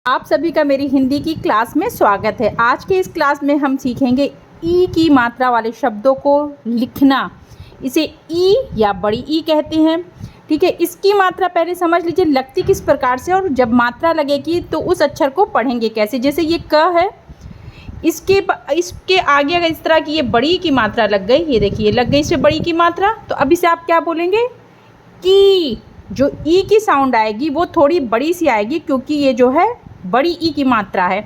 आप सभी का मेरी हिंदी की क्लास में स्वागत है। आज के इस क्लास में हम सीखेंगे ई की मात्रा वाले शब्दों को लिखना। इसे ई या बड़ी ई कहते हैं। ठीक है, इसकी मात्रा पहले समझ लीजिए लगती किस प्रकार से, और जब मात्रा लगेगी तो उस अक्षर को पढ़ेंगे कैसे। जैसे ये क है, इसके आगे अगर इस तरह की ये बड़ी की मात्रा लग गई, ये देखिए लग गई इसमें बड़ी की मात्रा, तो अब इसे आप क्या बोलेंगे की। जो ई की साउंड आएगी वो थोड़ी बड़ी सी आएगी क्योंकि ये जो है बड़ी ई की मात्रा है।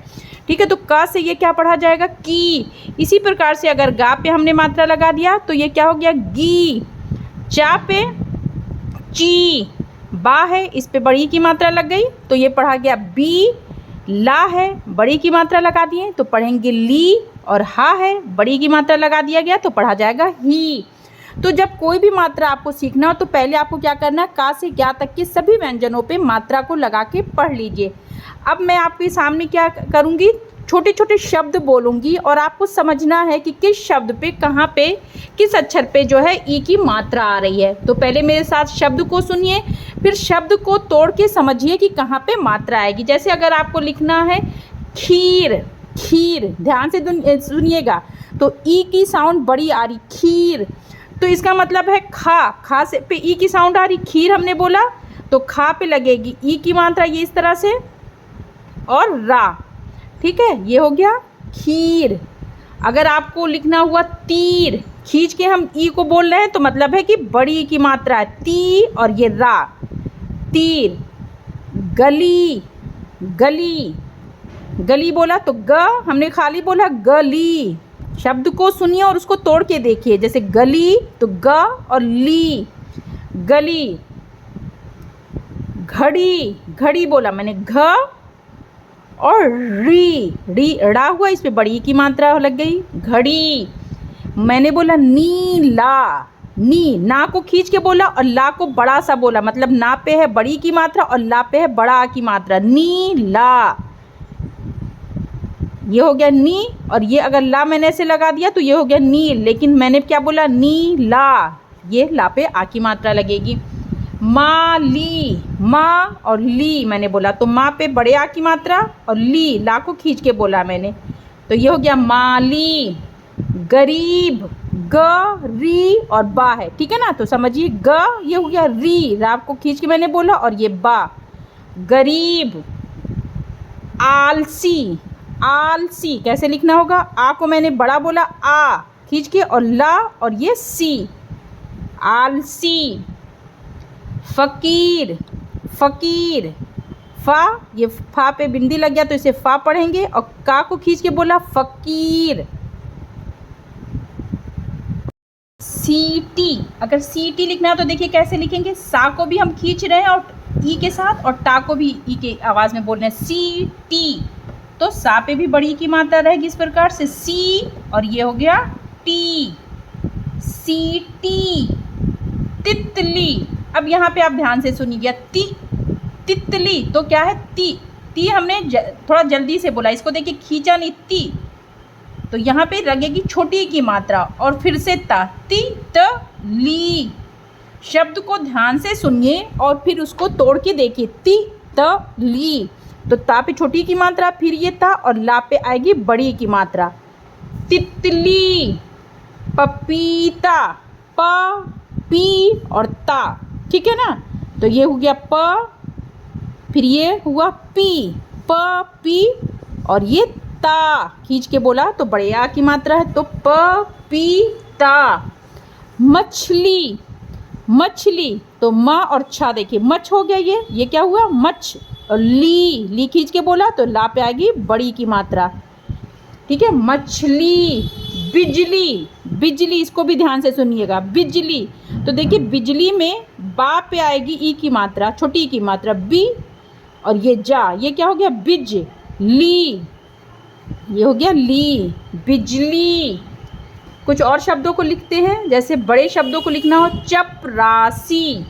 ठीक है, तो क से ये क्या पढ़ा जाएगा की। इसी प्रकार से अगर गा पे हमने मात्रा लगा दिया तो ये क्या हो गया गी। चा पे ची। बा है, इस पे बड़ी की मात्रा लग गई तो ये पढ़ा गया बी। ला है, बड़ी की मात्रा लगा दिए तो पढ़ेंगे ली। और हा है, बड़ी की मात्रा लगा दिया गया तो पढ़ा जाएगा ही। तो जब कोई भी मात्रा आपको सीखना हो तो पहले आपको क्या करना है, का से क्या तक के सभी व्यंजनों पे मात्रा को लगा के पढ़ लीजिए। अब मैं आपके सामने क्या करूँगी, छोटे छोटे शब्द बोलूँगी और आपको समझना है कि किस शब्द पे कहाँ पे किस अक्षर पे जो है ई की मात्रा आ रही है। तो पहले मेरे साथ शब्द को सुनिए, फिर शब्द को तोड़ के समझिए कि कहाँ पे मात्रा आएगी। जैसे अगर आपको लिखना है खीर, खीर ध्यान से सुनिएगा, तो ई की साउंड बड़ी आ रही खीर, तो इसका मतलब है खा। खा से पे ई की साउंड आ रही, खीर हमने बोला तो खा पे लगेगी ई की मात्रा ये इस तरह से, और रा। ठीक है, ये हो गया खीर। अगर आपको लिखना हुआ तीर, खींच के हम ई को बोल रहे हैं तो मतलब है कि बड़ी ई की मात्रा है ती, और ये रा तीर। गली, गली, गली बोला तो ग हमने खाली बोला गली। शब्द को सुनिए और उसको तोड़ के देखिए। जैसे गली तो ग और ली, गली। घड़ी, घड़ी बोला मैंने घ और री, री ड़ा हुआ, इस पे बड़ी की मात्रा लग गई घड़ी। मैंने बोला नीला, नी ना को खींच के बोला और ला को बड़ा सा बोला, मतलब ना पे है बड़ी की मात्रा और ला पे है बड़ा की मात्रा, नीला। ये हो गया नी, और ये अगर ला मैंने ऐसे लगा दिया तो ये हो गया नील, लेकिन मैंने क्या बोला नीला, ये ला पे आ की मात्रा लगेगी। माली, माँ और ली मैंने बोला तो माँ पे बड़े आ की मात्रा और ली ला को खींच के बोला मैंने, तो ये हो गया माली। गरीब, ग री और बा है, ठीक है ना, तो समझिए ग ये हो गया री, रा को खींच के मैंने बोला और ये बा, गरीब। आलसी, आलसी कैसे लिखना होगा, आ को मैंने बड़ा बोला आ खींच के और ला और ये सी, आलसी। फ़कीर, फ़कीर, फ़ा ये फ़ा पे बिंदी लग गया तो इसे फ़ा पढ़ेंगे, और का को खींच के बोला फ़कीर। सीटी, अगर सीटी लिखना है तो देखिए कैसे लिखेंगे, सा को भी हम खींच रहे हैं और ई के साथ, और टा को भी ई के आवाज़ में बोल रहे हैं सीटी, तो सा पे भी बड़ी की मात्रा रहेगी इस प्रकार से सी, और ये हो गया टी, सीटी। तितली, अब यहाँ पे आप ध्यान से सुनिए, तितली तो क्या है ती हमने थोड़ा जल्दी से बोला, इसको देखिए खींचा नहीं ती, तो यहाँ पे लगेगी छोटी की मात्रा और फिर से ता, ती त ली। शब्द को ध्यान से सुनिए और फिर उसको तोड़ के देखिए, ती त ली, तो ता पे छोटी की मात्रा, फिर ये ता, और ला पे आएगी बड़ी की मात्रा। तितली। पपीता, प पी और ता, ठीक है ना, तो ये हो गया प, फिर ये हुआ पी, प पी और ये ता खींच के बोला तो बड़े आ की मात्रा है, तो प पी ता। मछली, मछली तो माँ और छा देखिए मछ हो गया, ये क्या हुआ मछ, और ली खींच के बोला तो ला पे आएगी बड़ी की मात्रा, ठीक है। मछली। बिजली, बिजली इसको भी ध्यान से सुनिएगा, बिजली तो देखिए बिजली में बा पे आएगी ई की मात्रा, छोटी की मात्रा बी, और ये जा, ये क्या हो गया बिज ली, ये हो गया ली, बिजली। कुछ और शब्दों को लिखते हैं, जैसे बड़े शब्दों को लिखना हो चपरासी,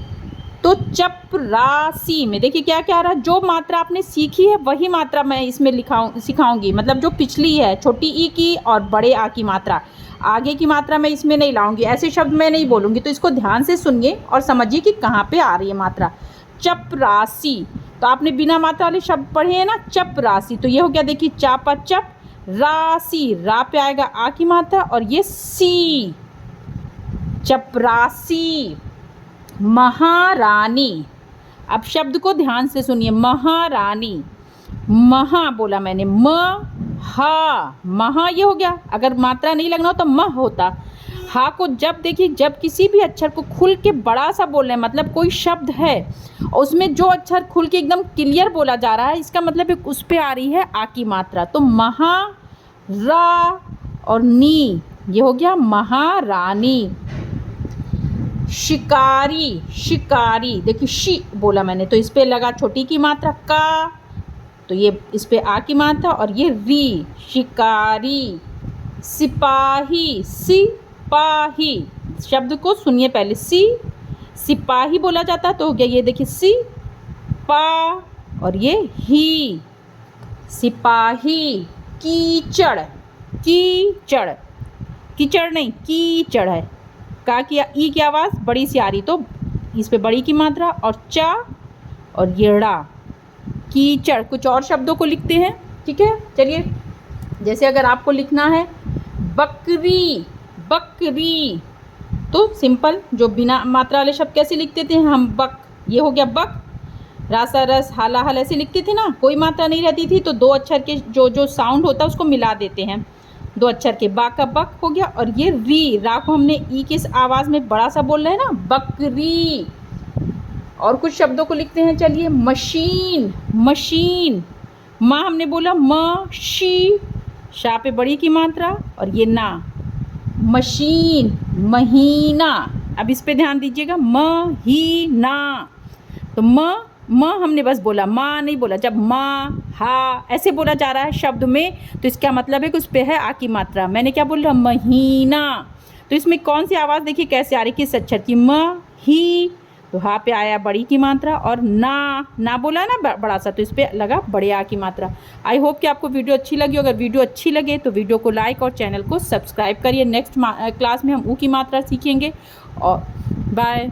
तो चपरासी में देखिए क्या क्या आ रहा है, जो मात्रा आपने सीखी है वही मात्रा मैं इसमें सिखाऊंगी, मतलब जो पिछली है छोटी ई की और बड़े आ की मात्रा, आगे की मात्रा मैं इसमें नहीं लाऊंगी, ऐसे शब्द मैं नहीं बोलूँगी, तो इसको ध्यान से सुनिए और समझिए कि कहाँ पे आ रही है मात्रा। चपरासी, तो आपने बिना मात्रा वाले शब्द पढ़े हैं ना, चपरासी। तो ये हो गया, देखिए चापा चप, राशि, रा पे आएगा आ की मात्रा और ये सी, चपरासी। महारानी, अब शब्द को ध्यान से सुनिए, महारानी, महा बोला मैंने, म हा, महा ये हो गया, अगर मात्रा नहीं लगना हो तो म होता। हा को जब देखिए, जब किसी भी अक्षर को खुल के बड़ा सा बोल रहे हैं, मतलब कोई शब्द है और उसमें जो अक्षर खुल के एकदम क्लियर बोला जा रहा है, इसका मतलब उस पे आ रही है आ की मात्रा। तो महा, रा और नी, ये हो गया महारानी। शिकारी, शिकारी, देखिए शी बोला मैंने तो इस पे लगा छोटी की मात्रा का, तो ये इस पे आ की मात्रा और ये री, शिकारी। सिपाही, सिपाही, शब्द को सुनिए पहले, सी, सिपाही बोला जाता तो हो गया ये देखिए सी, पा और ये ही, सिपाही। कीचड़, कीचड़, कीचड़ नहीं कीचड़ है, का की ई की आवाज़ बड़ी सी आ रही तो इस पे बड़ी की मात्रा और चा और ये ड़ा, कीचड़। कुछ और शब्दों को लिखते हैं, ठीक है, चलिए। जैसे अगर आपको लिखना है बकरी, बकरी, तो सिंपल जो बिना मात्रा वाले शब्द कैसे लिखते थे हम, बक, ये हो गया बक। रासा रस हाला हल ऐसे लिखते थे ना, कोई मात्रा नहीं रहती थी तो दो अक्षर के जो साउंड होता है उसको मिला देते हैं, दो अक्षर के, बा का बक हो गया और ये री, रा को हमने ई की आवाज़ में बड़ा सा बोल रहे हैं ना, बकरी। और कुछ शब्दों को लिखते हैं, चलिए। मशीन, मशीन, माँ हमने बोला म शी, शा पे बड़ी की मात्रा और ये ना, मशीन। महीना, अब इस पे ध्यान दीजिएगा, महीना, तो म हमने बस बोला, माँ नहीं बोला। जब माँ हा ऐसे बोला जा रहा है शब्द में तो इसका मतलब है कि उस पे है आ की मात्रा। मैंने क्या बोल रहा, महीना, तो इसमें कौन सी आवाज़ देखिए कैसे आ रही, किस अक्षर की, म ही, तो हा पे आया बड़ी की मात्रा और ना बोला ना बड़ा सा, तो इस पे लगा बड़े आ की मात्रा। आई होप कि आपको वीडियो अच्छी लगी। अगर वीडियो अच्छी लगे तो वीडियो को लाइक और चैनल को सब्सक्राइब करिए। नेक्स्ट क्लास में हम ऊ की मात्रा सीखेंगे और बाय।